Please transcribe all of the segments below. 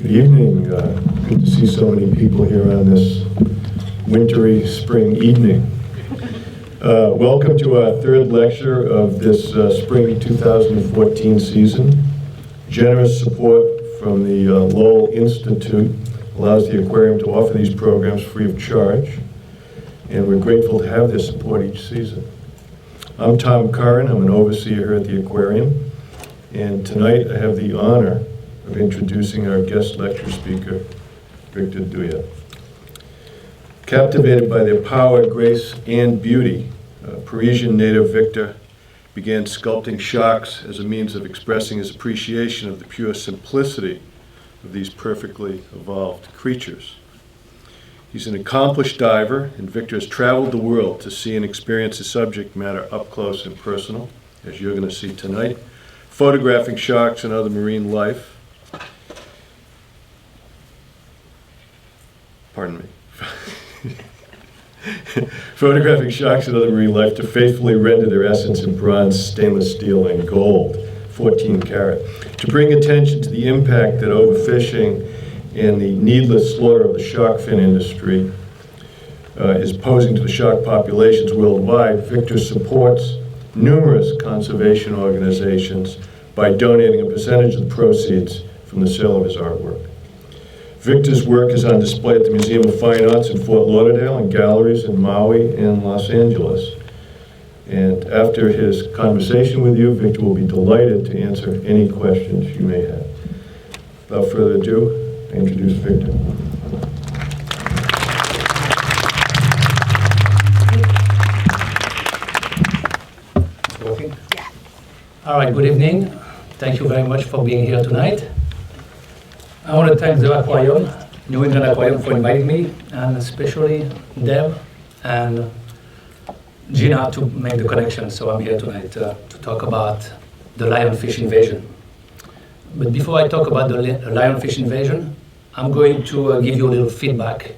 Good evening. Good to see so many people here on this wintry spring evening. Welcome to our third lecture of this spring 2014 season. Generous support from the Lowell Institute allows the Aquarium to offer these programs free of charge, and we're grateful to have their support each season. I'm Tom Curran. I'm an overseer here at the Aquarium, and tonight I have the honor of introducing our guest lecture speaker, Victor Douieb. Captivated by their power, grace, and beauty, Parisian native Victor began sculpting sharks as a means of expressing his appreciation of the pure simplicity of these perfectly evolved creatures. He's an accomplished diver, and Victor has traveled the world to see and experience the subject matter up close and personal, as you're going to see tonight, photographing sharks and other marine life. Pardon me. Photographing sharks and other marine life to faithfully render their essence in bronze, stainless steel, and gold, 14 karat. To bring attention to the impact that overfishing and the needless slaughter of the shark fin industry is posing to the shark populations worldwide, Victor supports numerous conservation organizations by donating a percentage of the proceeds from the sale of his artwork. Victor's work is on display at the Museum of Fine Arts in Fort Lauderdale and galleries in Maui and Los Angeles. And after his conversation with you, Victor will be delighted to answer any questions you may have. Without further ado, I introduce Victor. Working? Yeah. All right, good evening. Thank you very much for being here tonight. I want to thank the Aquarium, New England Aquarium, for inviting me, and especially Deb and Gina to make the connection. So I'm here tonight to talk about the lionfish invasion. But before I talk about the lionfish invasion, I'm going to give you a little feedback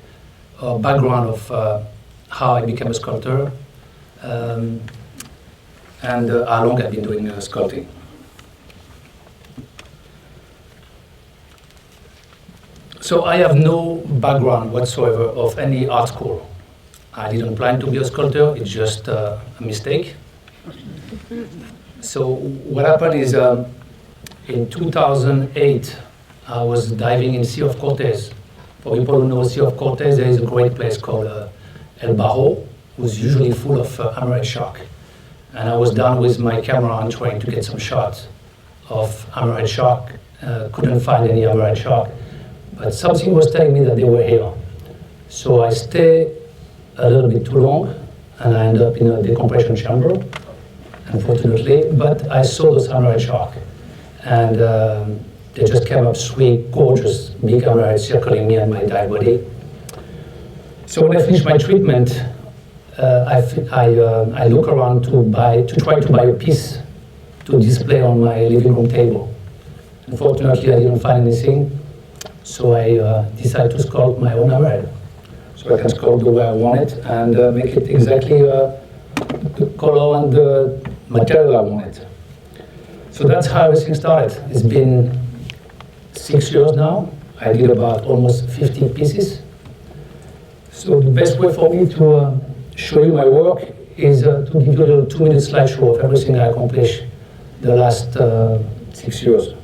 or background of how I became a sculptor and how long I've been doing sculpting. So I have no background whatsoever of any art school. I didn't plan to be a sculptor, it's just a mistake. So what happened is in 2008, I was diving in Sea of Cortez. For people who know Sea of Cortez, there is a great place called El Bajo, who's usually full of hammerhead shark. And I was down with my camera and trying to get some shots of hammerhead shark. Couldn't find any hammerhead shark. But something was telling me that they were here. So I stayed a little bit too long, and I ended up in a decompression chamber, unfortunately. But I saw those hammerhead shark, and they just came up sweet, gorgeous, big hammerhead circling me and my dive body. So when I finished my treatment, I look around to try to buy a piece to display on my living room table. Unfortunately, I didn't find anything. So I decided to sculpt my own hammerhead. So I can sculpt the way I want it and make it exactly the color and the material I want it. So that's how everything started. It's been 6 years now. I did about almost 50 pieces. So the best way for me to show you my work is to give you a little 2-minute slideshow of everything I accomplished the last 6 years.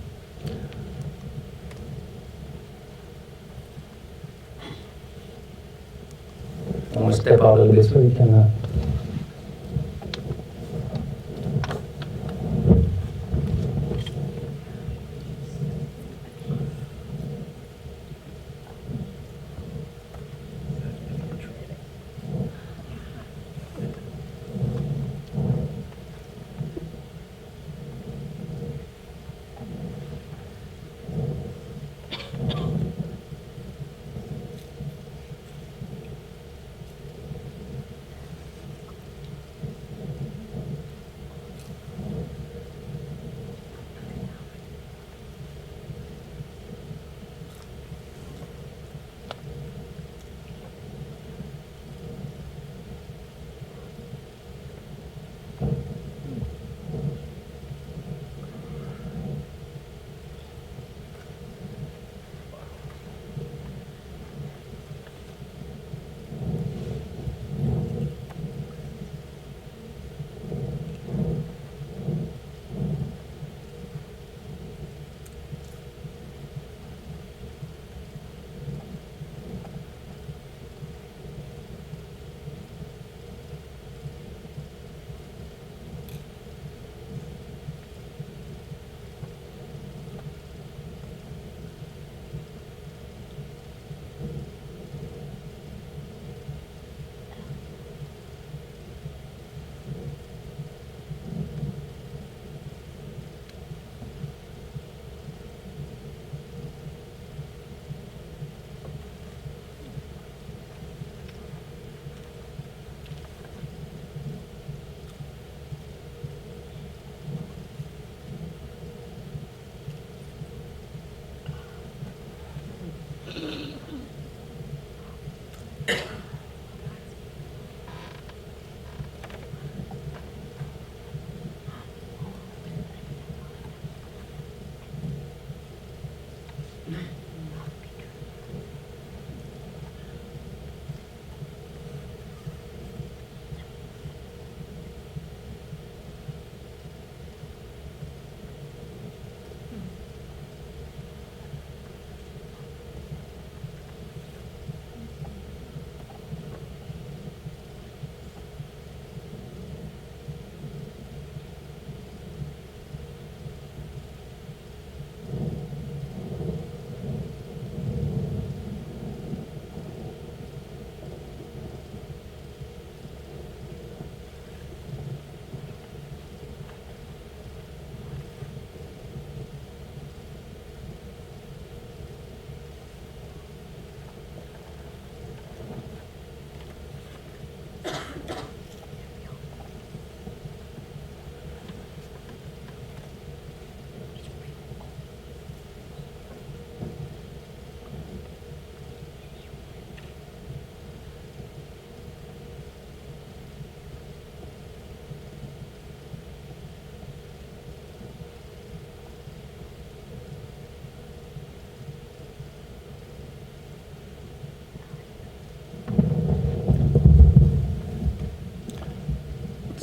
I'm going to step out a little bit so you can...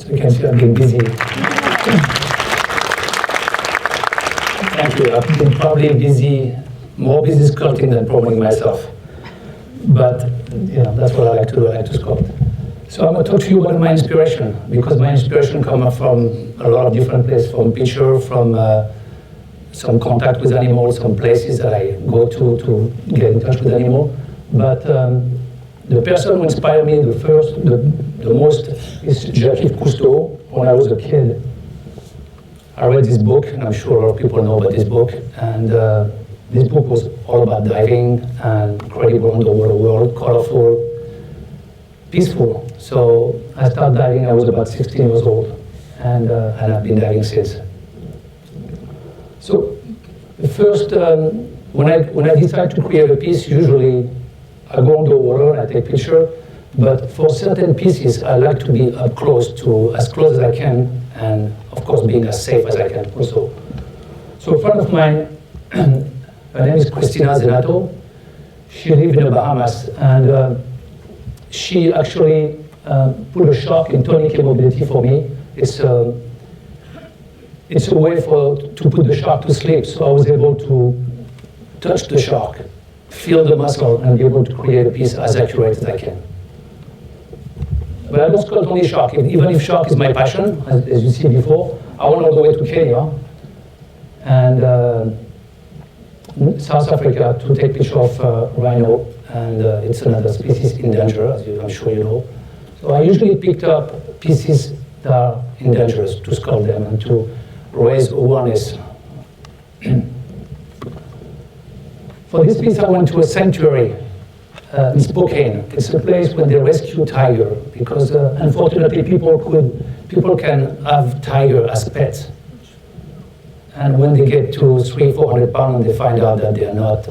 So you can see I've been busy. Thank you. I've been probably more busy sculpting than promoting myself. But that's what I like to do. I like to sculpt. So I'm going to talk to you about my inspiration, because my inspiration comes from a lot of different places, from picture, from some contact with animals, some places that I go to get in touch with animals. But the person who inspired me the most is Jacques Cousteau. When I was a kid, I read this book, and I'm sure a lot of people know about this book. And this book was all about diving and incredible underwater world, colorful, peaceful. So I started diving. I was about 16 years old, and I've been diving since. So first, when I decide to create a piece, usually I go underwater and I take picture. But for certain pieces, I like to be up close as close as I can, and of course being as safe as I can also. So a friend of mine, her name is Christina Zenato. She lives in the Bahamas, and she actually put a shark in tourniquet mobility for me. It's a way to put the shark to sleep, so I was able to touch the shark, feel the muscle, and be able to create a piece as accurate as I can. But I don't sculpt only shark. Even if shark is my passion, as you see before, I went all the way to Kenya and South Africa to take picture of rhino, and it's another species in danger, as I'm sure you know. So I usually picked up pieces that are endangered to sculpt them and to raise awareness. For this piece, I went to a sanctuary in Spokane. It's a place where they rescue tiger, because unfortunately people can have tiger as pets. And when they get to 300-400 pounds, they find out that they're not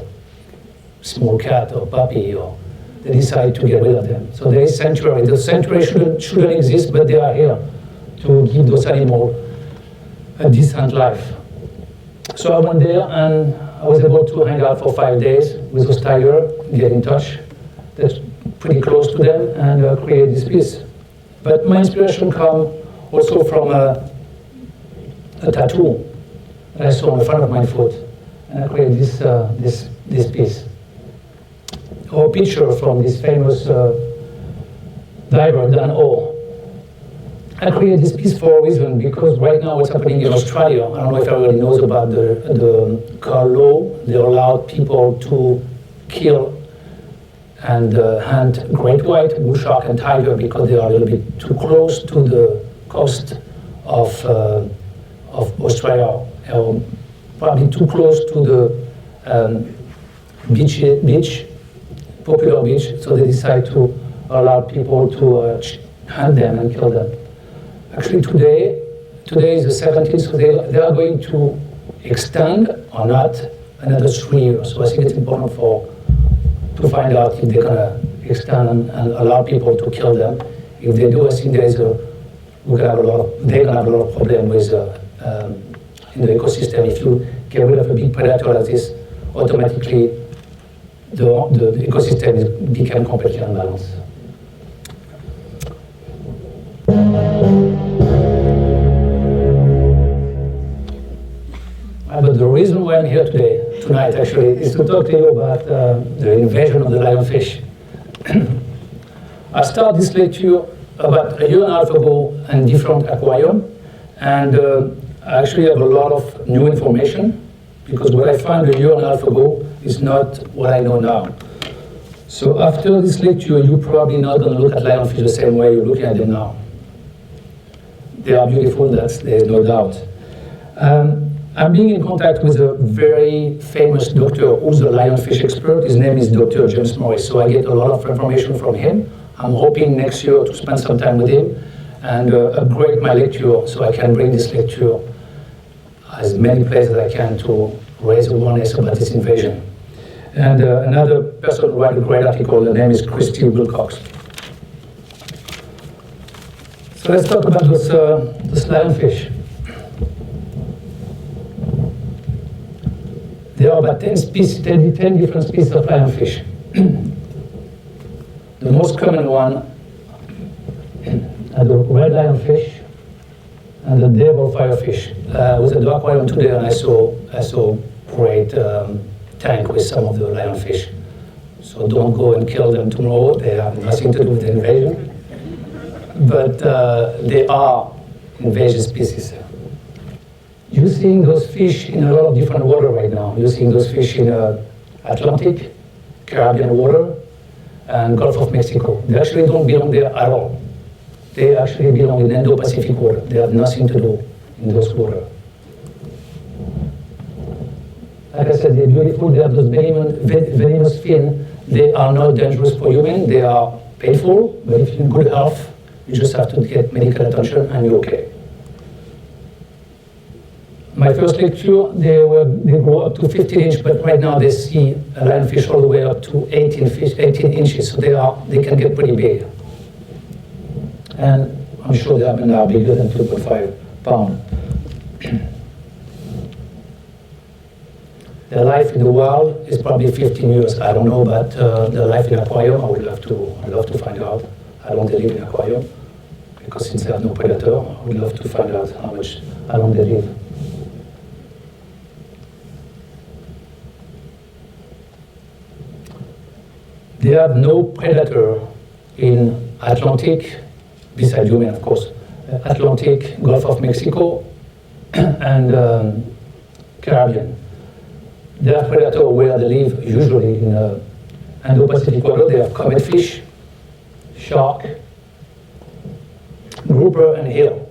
small cat or puppy, or they decide to get rid of them. So there is sanctuary. The sanctuary shouldn't exist, but they are here to give those animals a decent life. So I went there and I was able to hang out for 5 days with those tigers, get in touch, that's pretty close to them, and create this piece. But my inspiration comes also from a tattoo that I saw on the front of my foot, and I created this piece. Or a picture from this famous diver, Dan O. I created this piece for a reason, because right now what's happening in Australia, I don't know if everybody knows about the car law. They allow people to kill and hunt great white, bull shark, and tiger because they are a little bit too close to the coast of Australia, or probably too close to the beach, popular beach, so they decide to allow people to hunt them and kill them. Actually, today is the 17th, so they are going to extend or not another 3 years. So I think it's important to find out if they're going to extend and allow people to kill them. If they do, I think they're going to have a lot of problem with in the ecosystem. If you get rid of a big predator like this, automatically the ecosystem becomes completely unbalanced. But the reason why I'm here tonight actually, is to talk to you about the invasion of the lionfish. I started this lecture about a year and a half ago in different aquarium, and I actually have a lot of new information, because what I found a year and a half ago is not what I know now. So after this lecture, you're probably not going to look at lionfish the same way you're looking at them now. They are beautiful, there's no doubt. I'm being in contact with a very famous doctor who's a lionfish expert. His name is Dr. James Morris, so I get a lot of information from him. I'm hoping next year to spend some time with him and upgrade my lecture so I can bring this lecture as many places as I can to raise awareness about this invasion. And another person who wrote a great article, the name is Christy Wilcox. So let's talk about this lionfish. There are about 10 different species of lionfish. The most common one are the red lionfish, and the devil firefish. I was at the aquarium today and I saw great tank with some of the lionfish. So don't go and kill them tomorrow. They have nothing to do with the invasion. But they are invasive species. You're seeing those fish in a lot of different water right now. You're seeing those fish in Atlantic, Caribbean water, and Gulf of Mexico. They actually don't belong there at all. They actually belong in Indo-Pacific water. They have nothing to do in those water. Like I said, they're beautiful. They have those venomous fins. They are not dangerous for humans. They are painful, but if you're in good health, you just have to get medical attention and you're okay. My first lecture, they grow up to 15 inches, but right now they see a lionfish all the way up to 18 inches, so they can get pretty big. And I'm sure they are bigger than 2.5 pounds. Their life in the wild is probably 15 years. I don't know about their life in aquarium. I'd love to find out. I don't live in aquarium because since they have no predator, I would love to find out how long they live. They have no predator in Atlantic, besides human, of course. Atlantic, Gulf of Mexico, and Caribbean. Their predator where they live, usually in Indo-Pacific water. They have comet fish, shark, grouper, and eel.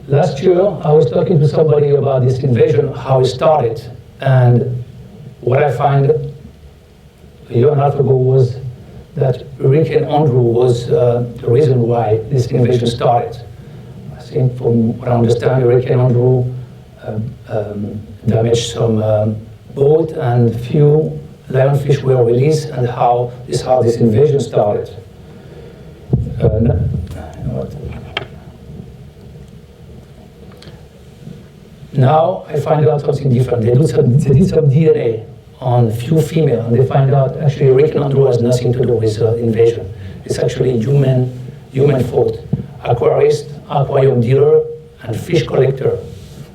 Last year, I was talking to somebody about this invasion, how it started, and what I found a year and a half ago was that Hurricane Andrew was the reason why this invasion started. I think from what I understand, Hurricane Andrew damaged some boat and few lionfish were released, and how this invasion started. Now I find out something different. They did some DNA on few female, and they find out actually Hurricane Andrew has nothing to do with invasion. It's actually human fault. Aquarist, aquarium dealer, and fish collector.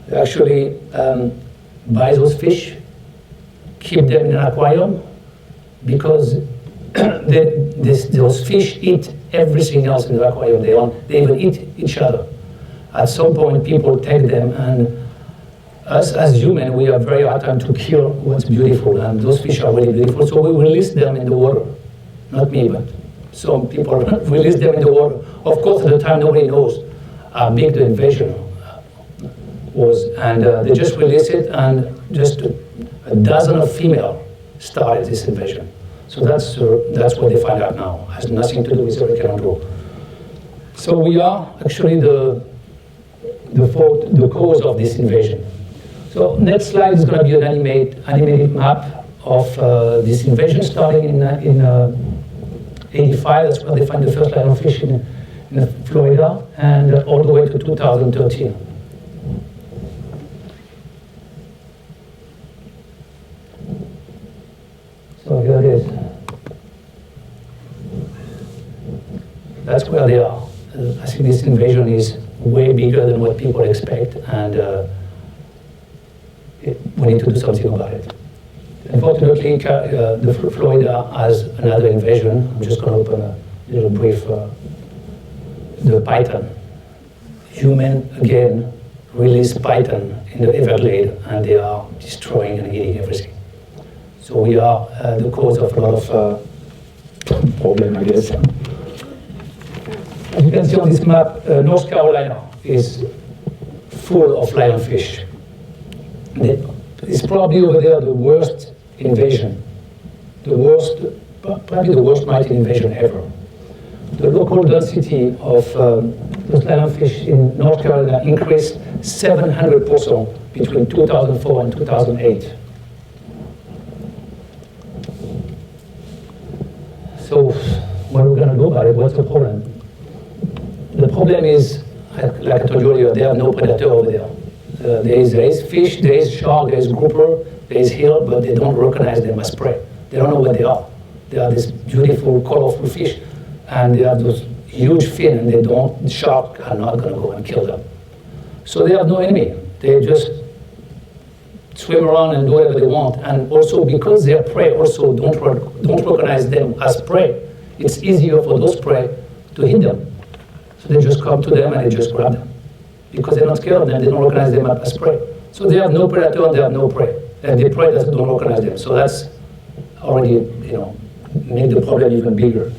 They actually buy those fish, keep them in an aquarium, because those fish eat everything else in the aquarium. They even eat each other. At some point, people take them, and us as humans, we have very hard time to kill what's beautiful, and those fish are really beautiful, so we release them in the water. Not me, but some people release them in the water. Of course, at the time, nobody knows how big the invasion was, and they just released it, and just a dozen of female started this invasion. So that's what they find out now. It has nothing to do with Hurricane Andrew. So we are actually the cause of this invasion. So next slide is going to be an animated map of this invasion starting in 85. That's where they find the first lionfish in Florida, and all the way to 2013. So here it is. That's where they are. I think this invasion is way bigger than what people expect, and we need to do something about it. Unfortunately, the Florida has another invasion. I'm just going to open a little brief. The python. Human, again, release python in the Everglades, and they are destroying and eating everything. So we are the cause of a lot of problems, I guess. As you can see on this map, North Carolina is full of lionfish. It's probably over there the worst invasion, probably the worst mighty invasion ever. The local density of those lionfish in North Carolina increased 700% between 2004 and 2008. So what are we going to do about it? What's the problem? The problem is, like I told you earlier, there are no predator over there. There is fish, there is shark, there is grouper, there is eel, but they don't recognize them as prey. They don't know what they are. They are these beautiful, colorful fish. and they have those huge fin, and the shark are not going to go and kill them. So they have no enemy. They just swim around and do whatever they want. And also because their prey also don't recognize them as prey, it's easier for those prey to hit them. So they just come to them and they just grab them. Because they're not scared of them, they don't recognize them as prey. So they have no predator and they have no prey. And the prey don't recognize them. So that's already, make the problem even bigger.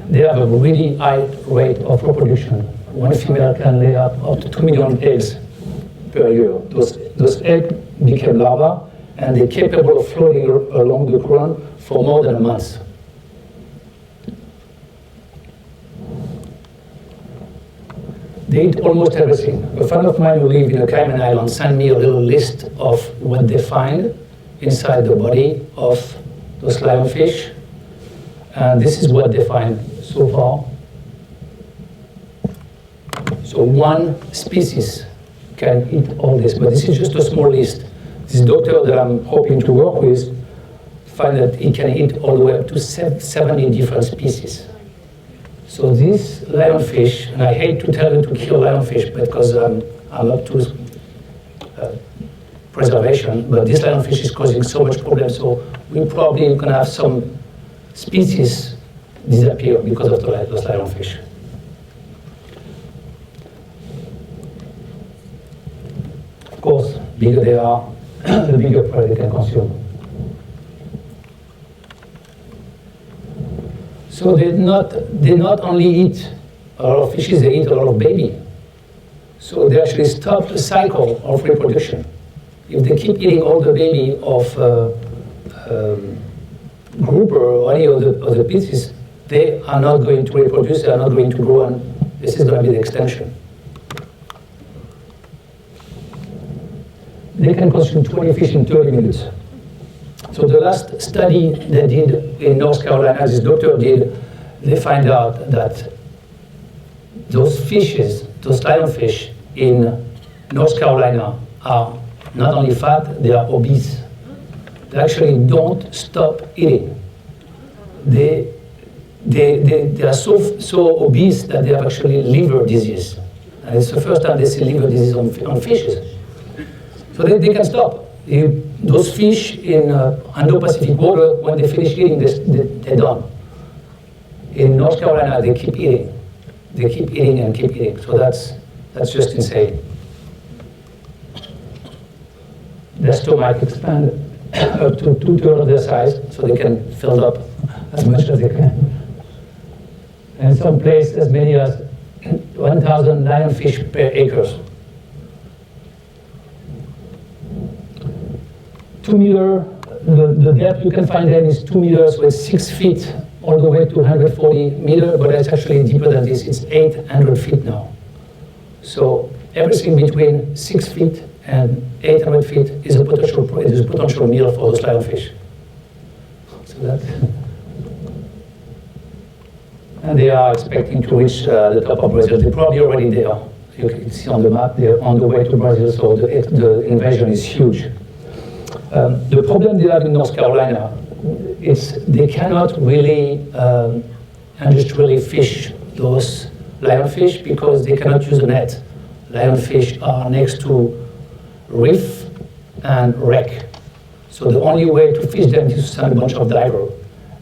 They have a really high rate of reproduction. One female can lay up to 2 million eggs per year. Those eggs become larvae, and they're capable of floating along the current for more than a month. They eat almost everything. A friend of mine who lives in the Cayman Islands sent me a little list of what they find inside the body of those lionfish. And this is what they find so far. So one species can eat all this, but this is just a small list. This doctor that I'm hoping to work with find that he can eat all the way up to 70 different species. So this lionfish, and I hate to tell you to kill lionfish because I'm up to preservation, but this lionfish is causing so much problem, so we're probably going to have some species disappear because of those lionfish. Of course, bigger they are, the bigger prey they can consume. So they not only eat a lot of fishes, they eat a lot of baby. So they actually stop the cycle of reproduction. If they keep eating all the baby of grouper or any other species, they are not going to reproduce, they are not going to grow, and this is going to be the extension. They can consume 20 fish in 30 minutes. So the last study they did in North Carolina, this doctor did, they find out that those fishes, those lionfish in North Carolina are not only fat, they are obese. They actually don't stop eating. They are so obese that they have actually liver disease. And it's the first time they see liver disease on fishes. So they can stop. Those fish in Indo-Pacific water, when they finish eating, they're done. In North Carolina, they keep eating. They keep eating and keep eating. So that's just insane. Their stomach expand up to 2/3 of their size, so they can fill up as much as they can. And some place as many as 1,000 lionfish per acre. 2 meters, the depth you can find them is 2 meters with 6 feet all the way to 140 meters, but it's actually deeper than this. It's 800 feet now. So everything between 6 feet and 800 feet is a potential meal for those lionfish. So that, and they are expecting to reach the top of Brazil. They're probably already there. You can see on the map, they're on the way to Brazil, so the invasion is huge. The problem they have in North Carolina is they cannot really industrially fish those lionfish because they cannot use a net. Lionfish are next to reef and wreck. So the only way to fish them is to send a bunch of divers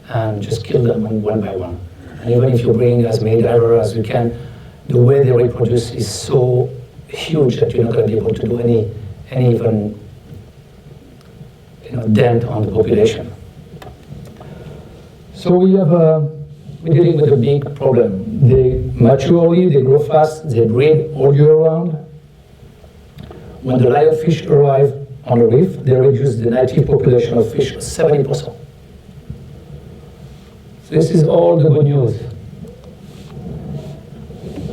and just kill them one by one. And even if you bring as many divers as you can, the way they reproduce is so huge that you're not going to be able to do any even dent on the population. So we're dealing with a big problem. They mature early, they grow fast, they breed all year round. When the lionfish arrive on the reef, they reduce the native population of fish 70%. So this is all the good news.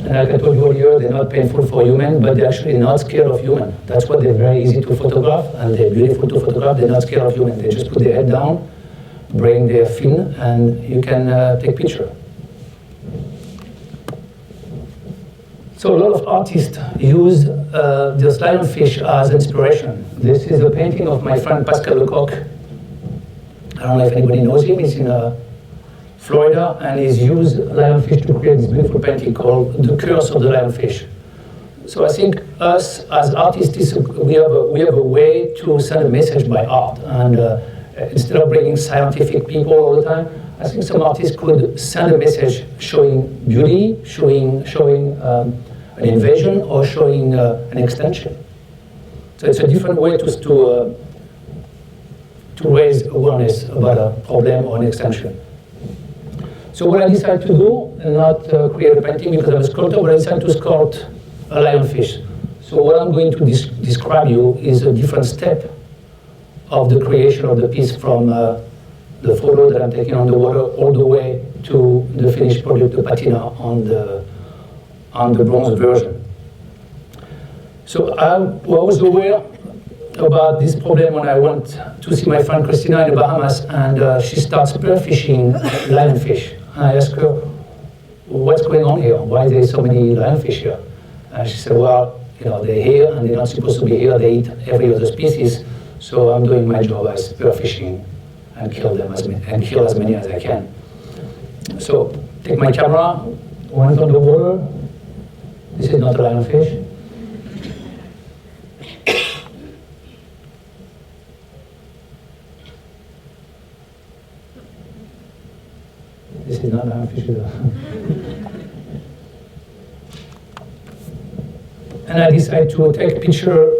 And like I told you earlier, they're not painful for humans, but they're actually not scared of humans. That's why they're very easy to photograph, and they're beautiful to photograph. They're not scared of humans. They just put their head down, bring their fin, and you can take picture. So a lot of artists use this lionfish as inspiration. This is a painting of my friend Pascal Lecoq. I don't know if anybody knows him. He's in Florida, and he's used lionfish to create this beautiful painting called The Curse of the Lionfish. So I think us as artists, we have a way to send a message by art. And instead of bringing scientific people all the time, I think some artists could send a message showing beauty, showing an invasion, or showing an extension. So it's a different way to raise awareness about a problem or an extension. So what I decided to do, and not create a painting because I'm a sculptor, but I decided to sculpt a lionfish. So what I'm going to describe you is a different step of the creation of the piece from the photo that I'm taking on the water all the way to the finished product, the patina on the bronze version. So I was aware about this problem when I went to see my friend Christina in the Bahamas, and she starts spearfishing lionfish. And I asked her, what's going on here? Why are there so many lionfish here? And she said, well, you know, they're here and they're not supposed to be here. They eat every other species. So I'm doing my job as spearfishing and kill as many as I can. So take my camera, went on the water. This is not a lionfish. This is not a lionfish either. And I decided to take a picture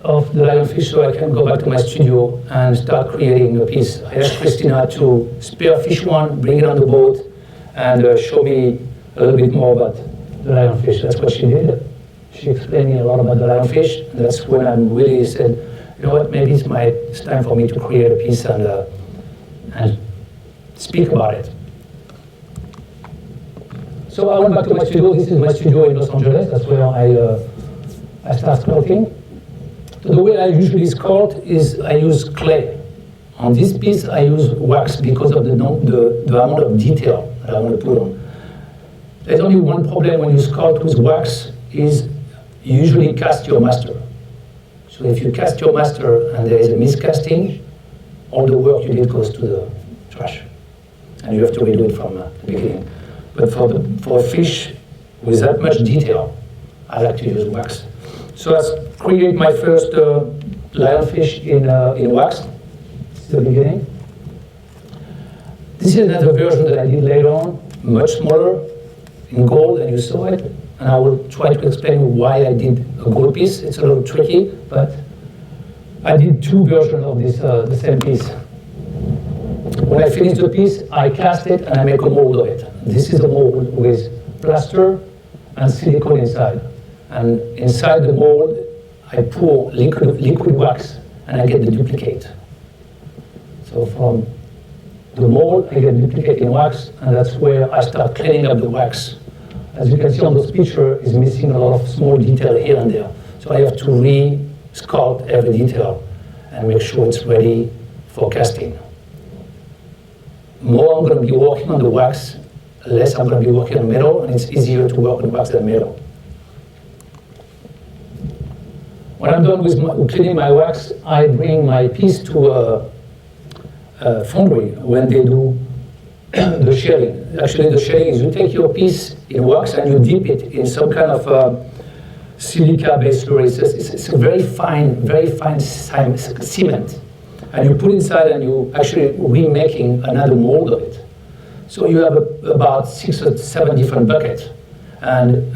of the lionfish so I can go back to my studio and start creating a piece. I asked Christina to spearfish one, bring it on the boat, and show me a little bit more about the lionfish. That's what she did. She explained me a lot about the lionfish. And that's when I really said, you know what, maybe it's time for me to create a piece and speak about it. So I went back to my studio. This is my studio in Los Angeles. That's where I start sculpting. So the way I usually sculpt is I use clay. On this piece, I use wax because of the amount of detail that I want to put on. There's only one problem when you sculpt with wax is you usually cast your master. So if you cast your master and there is a miscasting, all the work you did goes to the trash. And you have to redo it from the beginning. But for a fish with that much detail, I like to use wax. So I create my first lionfish in wax. This is the beginning. This is another version that I did later on, much smaller, in gold, and you saw it. And I will try to explain why I did a gold piece. It's a little tricky, but I did two versions of this, the same piece. When I finish the piece, I cast it and I make a mold of it. This is a mold with plaster and silicone inside. And inside the mold, I pour liquid wax and I get the duplicate. So from the mold, I get duplicate in wax, and that's where I start cleaning up the wax. As you can see on this picture, it's missing a lot of small detail here and there. So I have to re-sculpt every detail and make sure it's ready for casting. More I'm going to be working on the wax, less I'm going to be working on metal, and it's easier to work on wax than metal. When I'm done with cleaning my wax, I bring my piece to a foundry when they do the shelling. Actually, the shelling is you take your piece in wax and you dip it in some kind of silica-based slurry. It's a very fine cement. And you put inside and you actually remaking another mold of it. So you have about 6 or 7 different buckets. And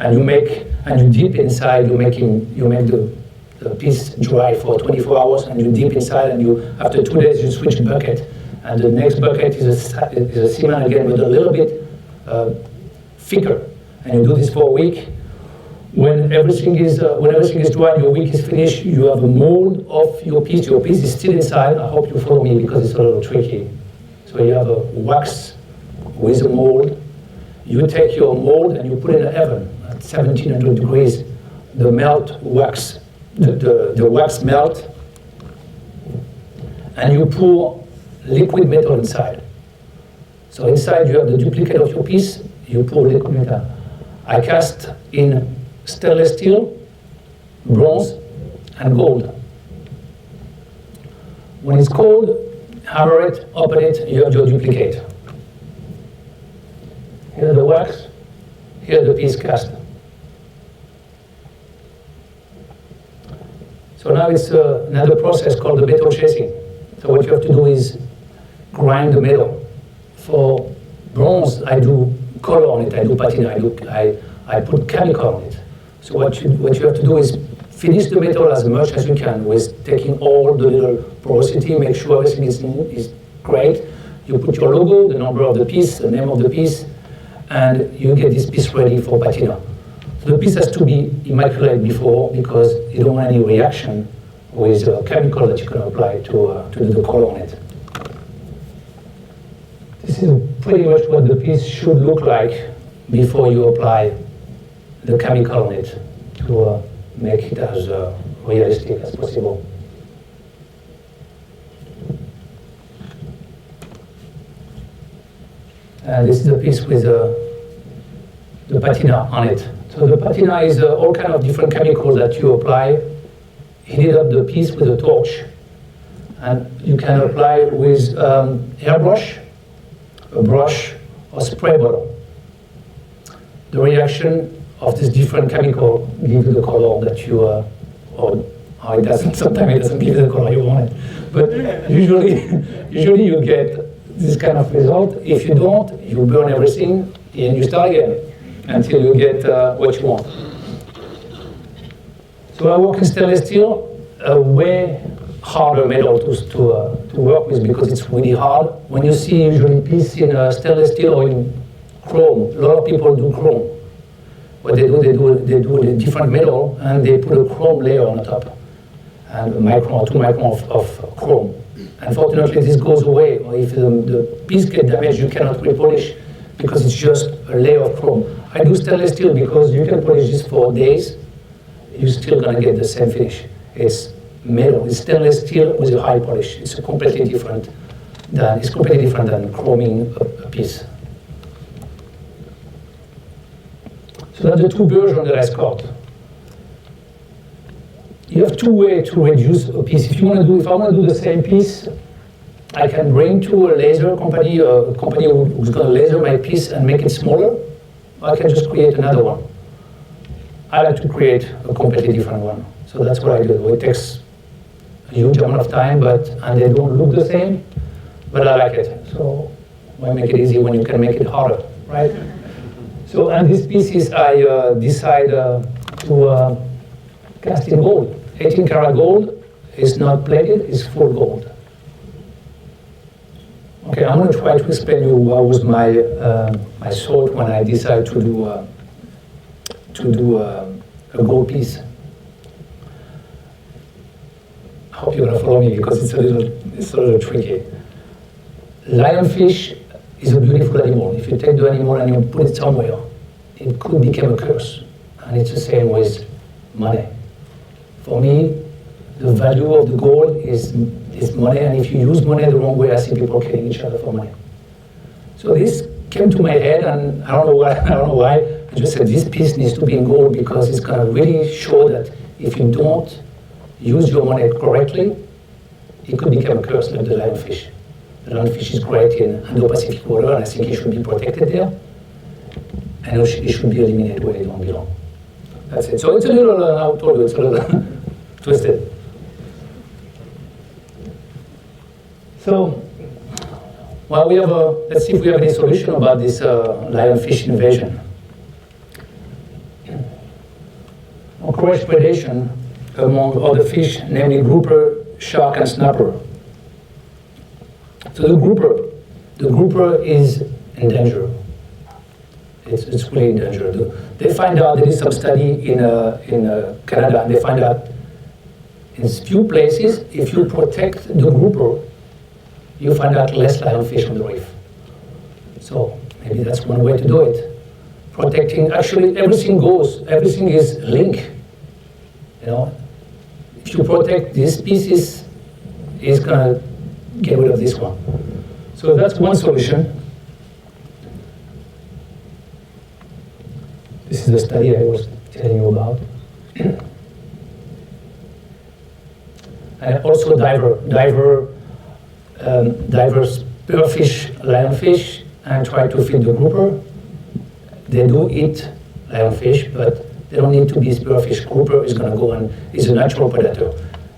you dip inside, you make the piece dry for 24 hours, and you dip inside, and after 2 days you switch bucket, and the next bucket is a cement again, but a little bit thicker, and you do this for a week. When everything is dry and your week is finished, you have a mold of your piece. Your piece is still inside. I hope you follow me because it's a little tricky. So you have a wax with a mold. You take your mold and you put it in the oven at 1700 degrees. The wax melt, and you pour liquid metal inside. So inside you have the duplicate of your piece. You pour liquid metal. I cast in stainless steel, bronze, and gold. When it's cold, hammer it, open it, you have your duplicate. Here the wax, here the piece cast. So now it's another process called the metal chasing. So what you have to do is grind the metal. For bronze, I do color on it, I do patina, I put chemical on it. So what you have to do is finish the metal as much as you can with taking all the little porosity, make sure everything is great. You put your logo, the number of the piece, the name of the piece, and you get this piece ready for patina. So the piece has to be immaculate before because you don't want any reaction with a chemical that you can apply to do the color on it. This is pretty much what the piece should look like before you apply the chemical on it to make it as realistic as possible. And this is the piece with the patina on it. So the patina is all kind of different chemicals that you apply, heat up the piece with a torch. And you can apply with airbrush, a brush, or spray bottle. The reaction of this different chemical gives you the color that you, or it doesn't, sometimes it doesn't give you the color you want. But usually you get this kind of result. If you don't, you burn everything and you start again until you get what you want. So I work in stainless steel, a way harder metal to work with because it's really hard. When you see usually piece in stainless steel or in chrome, a lot of people do chrome. What they do a different metal and they put a chrome layer on the top, and a micron or 2 microns of chrome. Unfortunately, this goes away. Or if the piece gets damaged, you cannot repolish because it's just a layer of chrome. I do stainless steel because you can polish this for days. You're still gonna get the same finish. It's metal. It's stainless steel with a high polish. It's completely different than chroming a piece. So that's the two versions that I sculpt. You have two ways to reduce a piece. If I want to do the same piece, I can bring to a laser company, a company who's going to laser my piece and make it smaller. Or I can just create another one. I like to create a completely different one. So that's what I do. It takes a huge amount of time, and they don't look the same, but I like it. So why make it easy when you can make it harder, right? So, and these pieces I decide to cast in gold. 18 karat gold is not plated, it's full gold. Okay, I'm going to try to explain you what was my thought when I decided to do a gold piece. I hope you're going to follow me because it's a little tricky. Lionfish is a beautiful animal. If you take the animal and you put it somewhere, it could become a curse. And it's the same with money. For me, the value of the gold is money, and if you use money the wrong way, I see people killing each other for money. So this came to my head, and I don't know why. I just said this piece needs to be in gold because it's going to really show that if you don't use your money correctly, it could become a curse like the lionfish. The lionfish is great in Indo-Pacific water, and I think it should be protected there. And it should be eliminated where they don't belong. That's it. So it's a little, I told you, it's a little twisted. So, well, let's see if we have any solution about this lionfish invasion. Encourage predation among other fish, namely grouper, shark, and snapper. So the grouper is in danger. It's really in danger. They find out, there is some study in Canada, and they find out in few places, if you protect the grouper, you find out less lionfish on the reef. So maybe that's one way to do it. Protecting, actually everything is linked. You know, if you protect this species, it's gonna get rid of this one. So that's one solution. This is the study I was telling you about. And also diver diverse spearfish, lionfish, and try to feed the grouper. They do eat lionfish, but they don't need to be spearfish. Grouper is going to go and is a natural predator.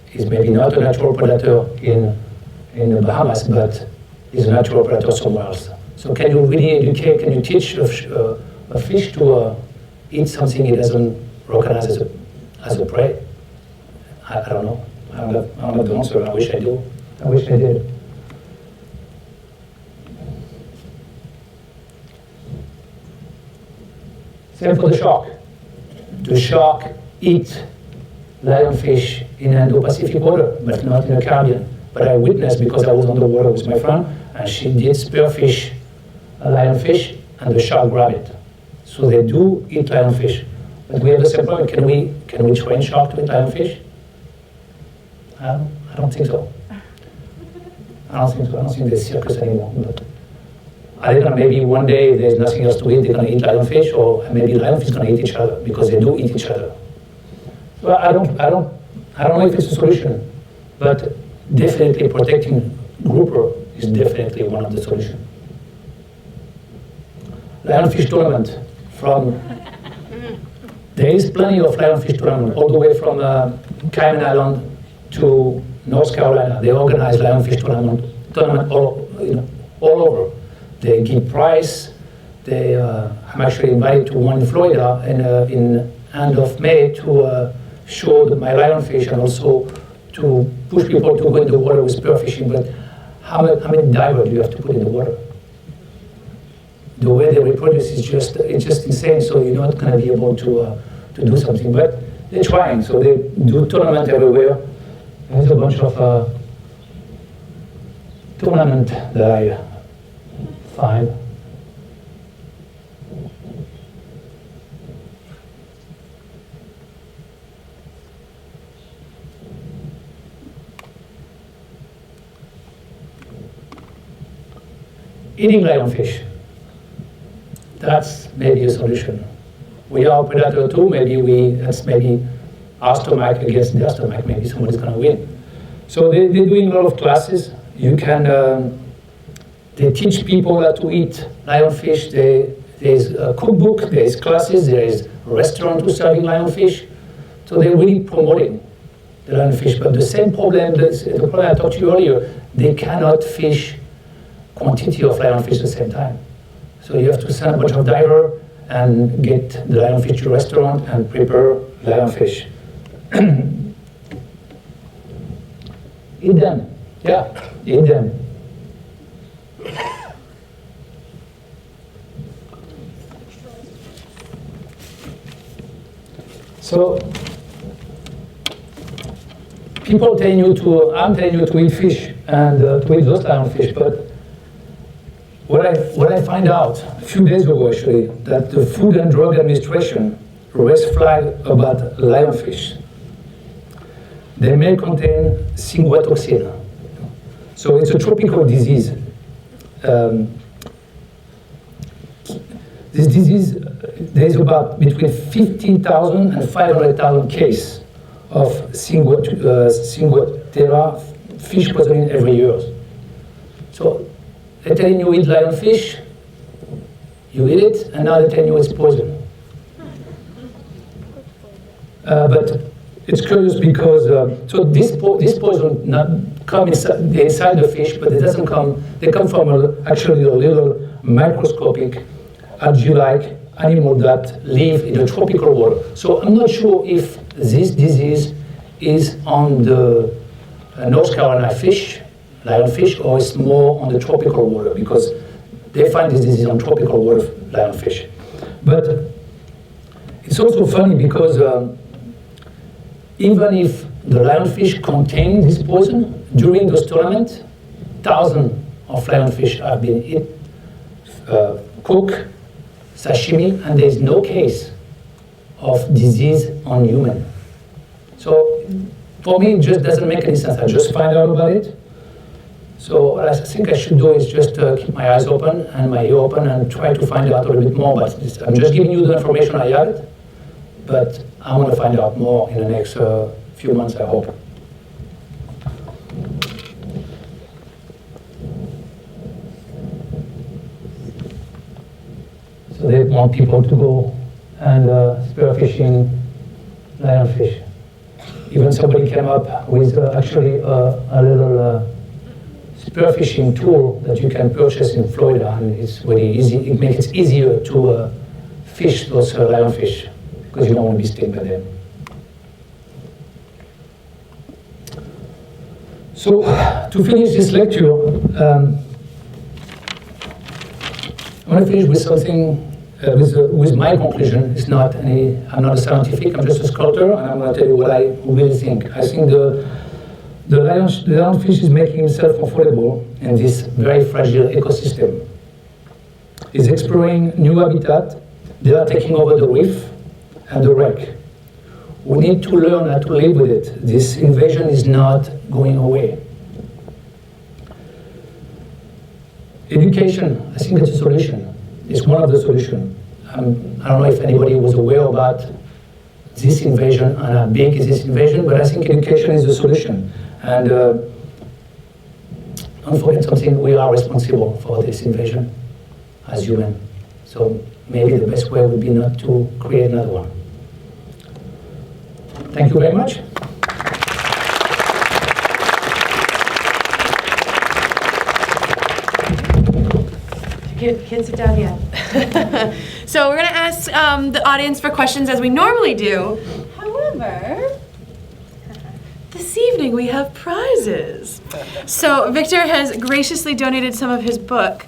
He's maybe not a natural predator in the Bahamas, but he's a natural predator somewhere else. So can you really educate, can you teach a fish to eat something he doesn't recognize as a prey? I don't know. I don't have the answer. I wish I do. I wish I did. Same for the shark. The shark eats lionfish in Indo-Pacific water, but not in the Caribbean. But I witnessed because I was on the water with my friend, and she did spearfish a lionfish, and the shark grabbed it. So they do eat lionfish. But we have the same problem. Can we train shark to eat lionfish? I don't think so. I don't think so. I don't think there's circus anymore. But I think maybe one day there's nothing else to eat, they're going to eat lionfish, or maybe lionfish is going to eat each other, because they do eat each other. Well, I don't know if it's a solution, but definitely protecting grouper is definitely one of the solutions. Lionfish tournament there is plenty of lionfish tournament all the way from Cayman Island to North Carolina. They organize lionfish tournament all over. They give prize. I'm actually invited to one in Florida in end of May to show my lionfish, and also to push people to go in the water with spearfishing. But how many divers do you have to put in the water? The way they reproduce is just insane. So you're not going to be able to do something. But they're trying. So they do tournament everywhere. There's a bunch of tournament that I find. Eating lionfish. That's maybe a solution. We are a predator too. That's maybe our stomach against their stomach. Maybe somebody's going to win. So they're doing a lot of classes. You can. They teach people how to eat lionfish. There's a cookbook. There's classes. There is a restaurant who's serving lionfish. So they're really promoting the lionfish. But the same problem, the problem I talked to you earlier, they cannot fish quantity of lionfish at the same time. So you have to send a bunch of divers and get the lionfish to the restaurant and prepare lionfish. Eat them. Yeah, eat them. So people telling you I'm telling you to eat fish and to eat those lionfish, but what I find out a few days ago actually, that the Food and Drug Administration raised flag about lionfish. They may contain synguetoxin. So it's a tropical disease. This disease, there's about between 15,000 and 500,000 cases of synguetera fish poisoning every year. So they're telling you eat lionfish, you eat it, and now they're telling you it's poison. But it's curious because so this poison not come inside the fish, but it doesn't come. They come from actually a little microscopic algae-like animal that live in the tropical water. So I'm not sure if this disease is on the North Carolina fish, lionfish, or it's more on the tropical water, because they find this disease on tropical water lionfish. But it's also funny because even if the lionfish contain this poison, during those tournaments, thousands of lionfish have been eaten, cooked, sashimi, and there is no case of disease on human. So for me, it just doesn't make any sense. I just find out about it. So what I think I should do is just keep my eyes open and my ear open and try to find out a little bit more. But I'm just giving you the information I have, but I want to find out more in the next few months, I hope. So they want people to go and spearfishing lionfish. Even somebody came up with actually a little spearfishing tool that you can purchase in Florida, and it's really easy. It makes it easier to fish those lionfish because you don't want to be stung by them. So to finish this lecture, I want to finish with something. With my conclusion. It's not I'm not a scientific, I'm just a sculptor, and I'm going to tell you what I really think. I think the lionfish is making himself comfortable in this very fragile ecosystem. He's exploring new habitat. They are taking over the reef and the wreck. We need to learn how to live with it. This invasion is not going away. Education, I think it's a solution. It's one of the solutions. I don't know if anybody was aware about this invasion and how big is this invasion, but I think education is the solution. And don't forget something, we are responsible for this invasion as humans. So maybe the best way would be not to create another one. Thank you very much. Can't sit down yet. So we're going to ask the audience for questions as we normally do. However, this evening we have prizes. So Victor has graciously donated some of his book,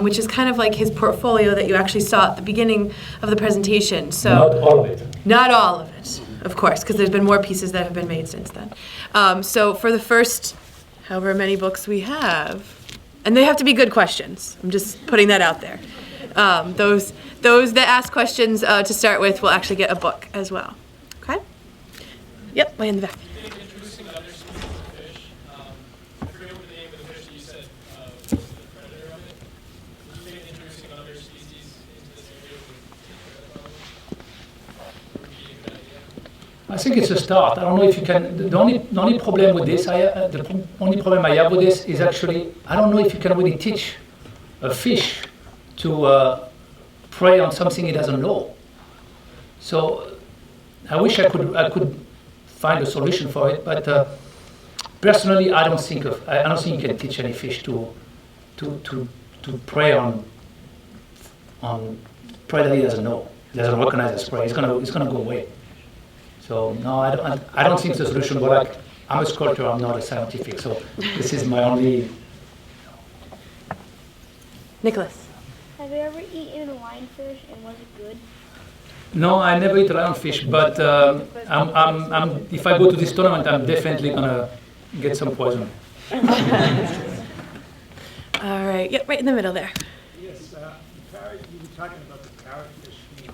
which is kind of like his portfolio that you actually saw at the beginning of the presentation. So Not all of it. Not all of it, of course, because there's been more pieces that have been made since then. So for the first however many books we have, and they have to be good questions. I'm just putting that out there. Those that ask questions to start with will actually get a book as well. Okay? Yep, way in the back. Introducing other species of fish. I forget what the name of the fish that you said was the predator of it. Do you think introducing other species into this area would be a good idea? I think it's a start. I don't know if you can. The only problem with this, the only problem I have with this is actually I don't know if you can really teach a fish to prey on something it doesn't know. So I wish I could find a solution for it, but personally, I don't think you can teach any fish to prey on prey that he doesn't know. He doesn't recognize as prey. It's gonna go away. So no, I don't think it's a solution. But like, I'm a sculptor, I'm not a scientific. So this is my only. Nicholas. Have you ever eaten lionfish and was it good? No, I never eat lionfish, but if I go to this tournament, I'm definitely gonna get some poison. All right. Yep, right in the middle there. Yes, you were talking about the parrotfish being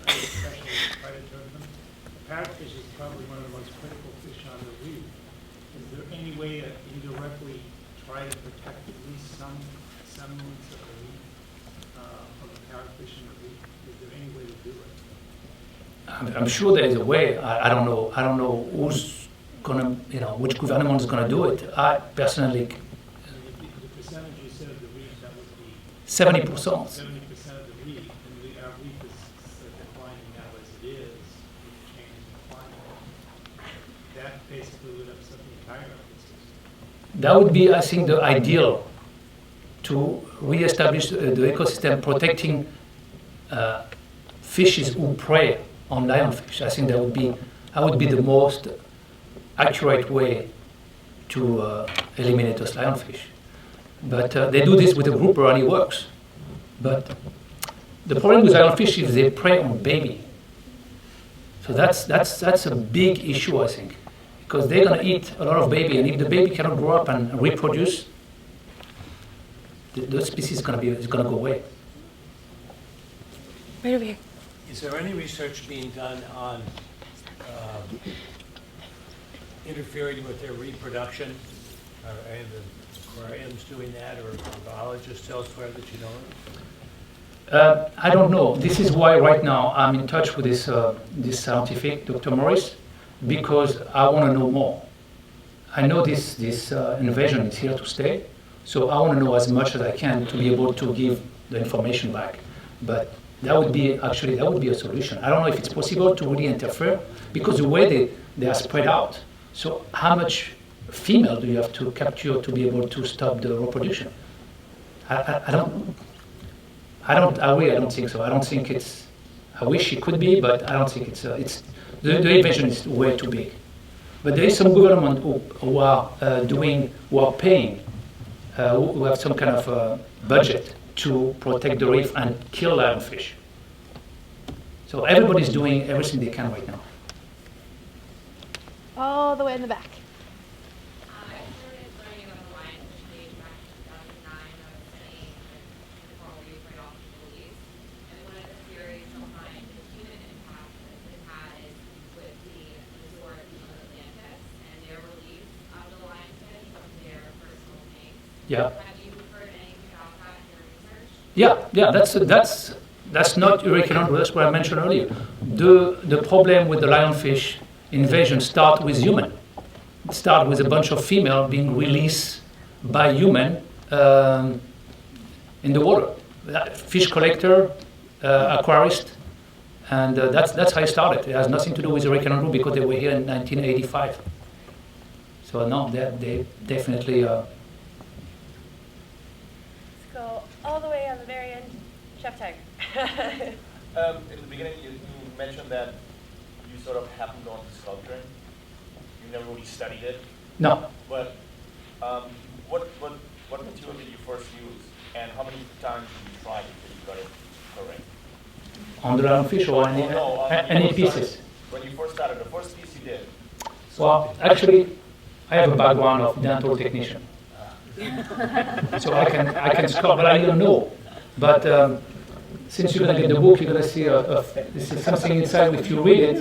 especially predatory. The parrotfish is probably one of the most critical fish on the reef. Is there any way to indirectly try to protect at least some semblance of the reef, of the parrotfish in the reef? Is there any way to do it? I'm sure there is a way. I don't know who's gonna, which government is gonna do it. I personally. The percentage you said of the reef, that would be 70%. 70% of the reef, and our reef is declining now as it is, with the change in climate. That basically would upset the entire ecosystem. That would be, I think, the ideal to re-establish the ecosystem, protecting fishes who prey on lionfish. I think that would be the most accurate way to eliminate those lionfish. But they do this with a grouper and it works. But the problem with lionfish is they prey on baby. So that's a big issue, I think, because they're gonna eat a lot of baby, and if the baby cannot grow up and reproduce, the species is gonna go away. Right over here. Is there any research being done on interfering with their reproduction? Are any of the aquariums doing that, or biologists elsewhere that you know of? I don't know. This is why right now I'm in touch with this scientific, Dr. Morris, because I want to know more. I know this invasion is here to stay, so I want to know as much as I can to be able to give the information back. But that would be a solution. I don't know if it's possible to really interfere because the way they are spread out. So how much female do you have to capture to be able to stop the reproduction? I really don't think so. I don't think it's. I wish it could be, but I don't think it's. The invasion is way too big. But there is some government who are paying, who have some kind of budget to protect the reef and kill lionfish. So everybody's doing everything they can right now. All the way in the back. I started learning about the lionfish age back in 2009. I was studying the coral reef right off the Belize. And one of the theories behind the human impact that this has with the resort of Atlantis and their release of the lionfish from their personal tanks. Yeah. Have you heard anything about that in your research? Yeah. That's not hurricane. That's what I mentioned earlier. The problem with the lionfish invasion start with human. It start with a bunch of female being released by human in the water. Fish collector, aquarist, and that's how it started. It has nothing to do with hurricane Andrew because they were here in 1985. So no, they definitely. Let's go all the way on the very end. Chef Tiger. In the beginning, you mentioned that you sort of happened on sculpting. You never really studied it. No. But what material did you first use, and how many times did you try until you got it correct? On the lionfish or any pieces? When you first started, the first piece you did. Well, actually, I have a background of dental technician, so I can sculpt, but I don't know. But since you're gonna get the book, you're gonna see this is something inside. If you read it,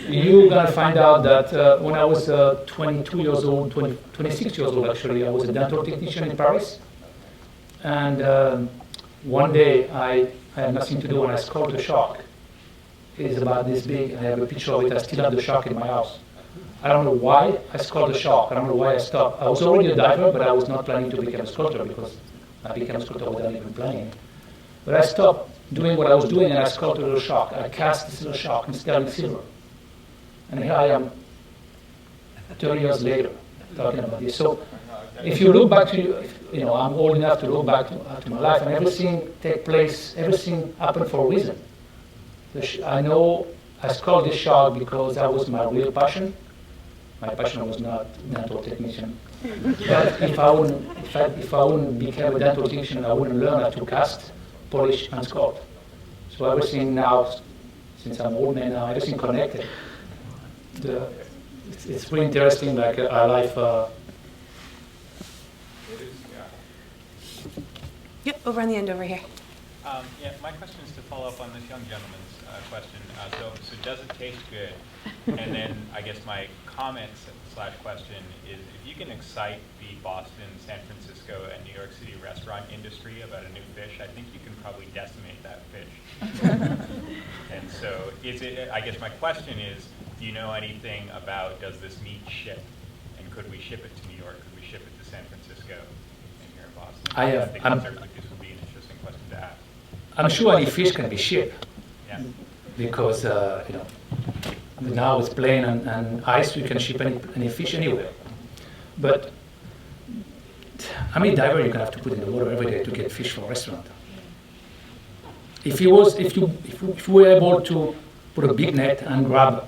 you're gonna find out that when I was 22 years old, 26 years old actually, I was a dental technician in Paris, and one day I had nothing to do and I sculpted a shark. It's about this big. I have a picture of it. I still have the shark in my house. I don't know why I sculpted a shark. I don't know why I stopped. I was already a diver, but I was not planning to become a sculptor because I became a sculptor without even planning. But I stopped doing what I was doing and I sculpted a shark. I cast this little shark in sterling silver. And here I am 30 years later talking about this. So if you look back to, I'm old enough to look back to my life and everything take place, everything happened for a reason. I know I sculpted this shark because that was my real passion. My passion was not dental technician. But if I wouldn't become a dental technician, I wouldn't learn how to cast, polish, and sculpt. So everything now, since I'm old man now, everything connected. It's pretty interesting, like our life. Yep, over on the end over here. Yeah, my question is to follow up on this young gentleman's question. So does it taste good? And then I guess my comment/question is, if you can excite the Boston, San Francisco, and New York City restaurant industry about a new fish, I think you can probably decimate that fish. And so I guess my question is, do you know anything about, does this meat ship? And could we ship it to New York? Could we ship it to San Francisco and here in Boston? I think this would be an interesting question to ask. I'm sure any fish can be shipped. Yeah. Because, now with plane and ice, we can ship any fish anywhere. But how many divers you can have to put in the water every day to get fish for a restaurant? If you were able to put a big net and grab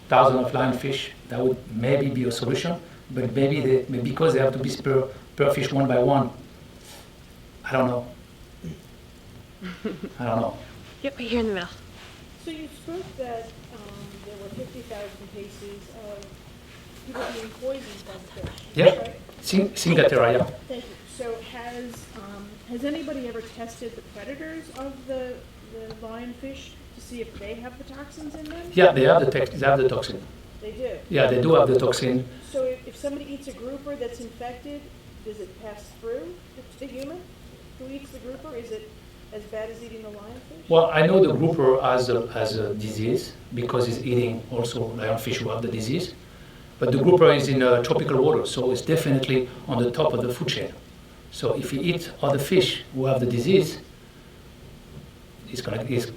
thousands of lionfish, that would maybe be a solution. But maybe because they have to be per fish one by one, I don't know. Yep, right here in the middle. So you spoke that there were 50,000 cases of people being poisoned by the fish. Yep. Right? Cingatera, yeah. Thank you. So has anybody ever tested the predators of the lionfish to see if they have the toxins in them? Yeah, they have the toxin. They do? Yeah, they do have the toxin. So if somebody eats a grouper that's infected, does it pass through the human who eats the grouper? Is it as bad as eating the lionfish? Well, I know the grouper has a disease because it's eating also lionfish who have the disease. But the grouper is in tropical water, so it's definitely on the top of the food chain. So if you eat other fish who have the disease, he's gonna get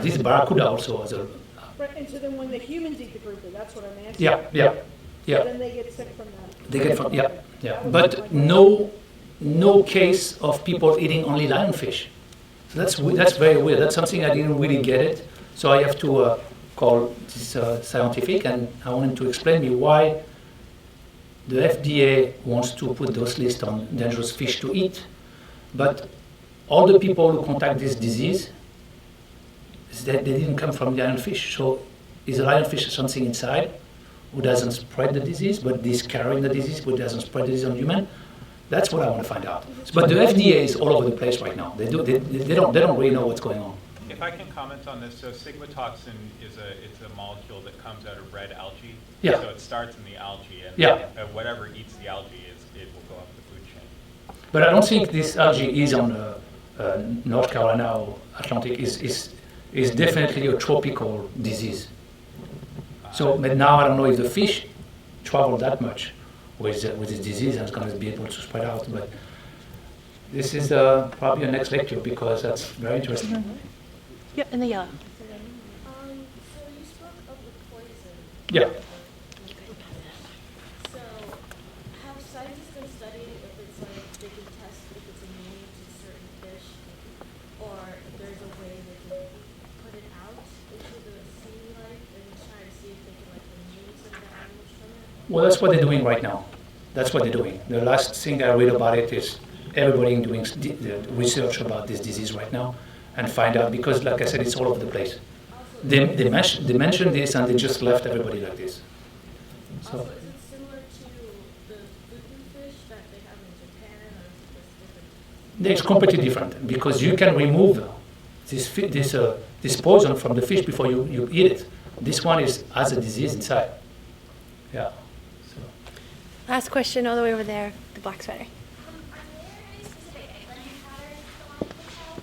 this barracuda also as a, Right, and so then when the humans eat the grouper, that's what I'm asking. yeah. Then they get sick from that. They get from, yeah. That was But my- no case of people eating only lionfish. So that's very weird. That's something I didn't really get it. So I have to call this scientific, and I want him to explain me why the FDA wants to put those lists on dangerous fish to eat, but all the people who contact this disease, is that they didn't come from lionfish. So is a lionfish something inside who doesn't spread the disease, but is carrying the disease, but doesn't spread the disease on human? That's what I want to find out. But the FDA is all over the place right now. They don't really know what's going on. If I can comment on this, so sigmatoxin it's a molecule that comes out of red algae. Yeah. So it starts in the algae, and Yeah. whatever eats the algae, it will go up the food chain. But I don't think this algae is on North Carolina or Atlantic. Is definitely a tropical disease. So, but now I don't know if the fish travel that much with this disease and it's going to be able to spread out. But this is probably a next lecture because that's very interesting. Yep, in the yellow. So you spoke of the poison. Yeah. So have scientists been studying if it's like they can test if it's immune to certain fish, or if there's a way they can put it out into the sea life and try to see if they can like immune some of the animals from it? Well, that's what they're doing right now. That's what they're doing. The last thing I read about it is everybody doing the research about this disease right now and find out, because like I said, it's all over the place. They mentioned this and they just left everybody like this. So Also, is it similar to the fugu fish that they have in Japan, or is it just different? it's completely different because you can remove this poison from the fish before you eat it. This one has a disease inside. Yeah. So. Last question all the way over there, the black sweater. Are there any specific egg laying patterns that want to have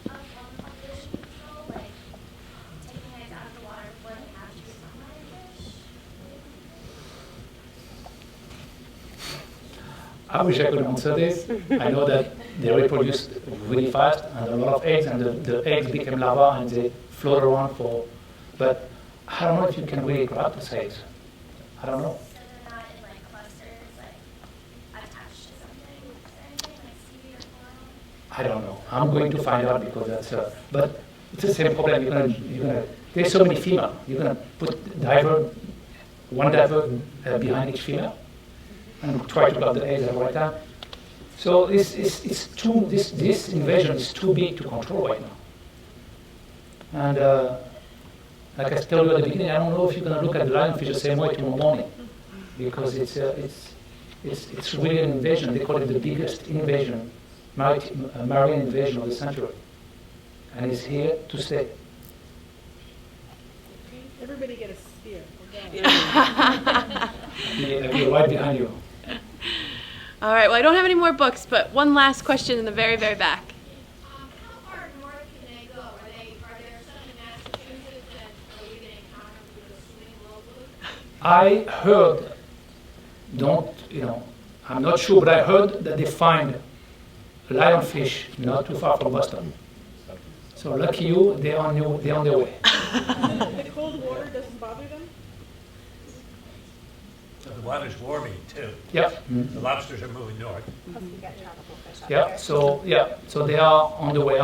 that of population control, like taking eggs out of the water before they hatch with some lionfish? I wish I could answer this. I know that they reproduce really fast and a lot of eggs, and the eggs become larvae and they float around but I don't know if you can really grab those eggs. I don't know. So they're not in like clusters, like attached to something? Is there anything like seaweed or coral? I don't know. I'm going to find out because that's but it's the same problem. You're gonna there's so many female. You're gonna put one diver behind each female and try to grab the eggs at the right time. So this invasion is too big to control right now. And like I told you at the beginning, I don't know if you're going to look at the lionfish the same way tomorrow morning, because it's really an invasion. They call it the biggest invasion, marine invasion of the century, and it's here to stay. Everybody get a spear. We're going. I'll be right behind you. All right, well, I don't have any more books, but one last question in the very, very back. How far north can they go? Are there some in Massachusetts and are we getting encountered with a swimming globally? I heard, I'm not sure, but I heard that they find lionfish not too far from Boston. So lucky you, they're on their way. The cold water doesn't bother them? The water's warming too. Yep. The lobsters are moving north. Yeah. So they are on the way.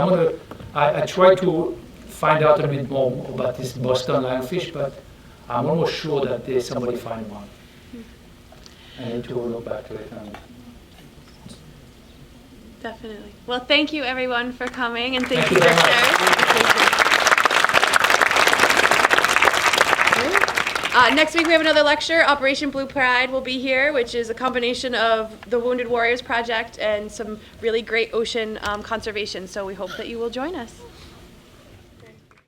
I try to find out a bit more about this Boston lionfish, but I'm almost sure that there's somebody find one. I need to look back to it. Definitely. Well, thank you, everyone, for coming, and thank Thank you, you very much. Victor. Next week we have another lecture. Operation Blue Pride will be here, which is a combination of the Wounded Warriors Project and some really great ocean conservation. So we hope that you will join us.